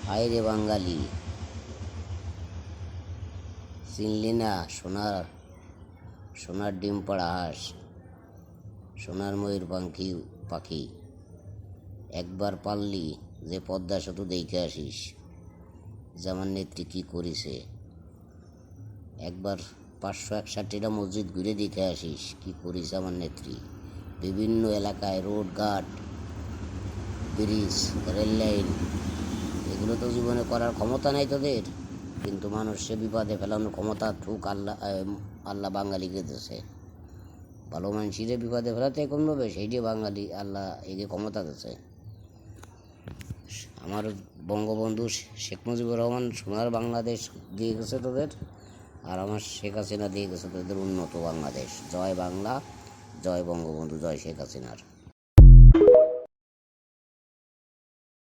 হায় রে বাঙালি, চিনলি না সোনার সোনার ডিম পাড়া হাঁস, সোনার ময়ূর পাখি পাখি। একবার পারলি যে পদ্মা সেতু দেখে আসিস যে আমার নেত্রী কী করেছে। একবার 561টা মসজিদ ঘুরে দেখে আসিস কী করেছে আমার নেত্রী। বিভিন্ন এলাকায় রোডঘাট, ব্রিজ, রেল লাইন, এগুলো তো জীবনে করার ক্ষমতা নাই তোদের, কিন্তু মানুষকে বিপদে ফেলানোর ক্ষমতা ঠুক আল্লাহ বাঙালিকে দিয়েছে। ভালো মানুষের বিপদে ফেলাতে কোনভাবে সেইটি বাঙালি আল্লাহ একে ক্ষমতা দিয়েছে। আমার বঙ্গবন্ধু শেখ মুজিবুর রহমান সোনার বাংলাদেশ দিয়ে গেছে তোদের, আর আমার শেখ হাসিনা দিয়ে গেছে তোদের উন্নত বাংলাদেশ। জয় বাংলা, জয় বঙ্গবন্ধু, জয় শেখ হাসিনার।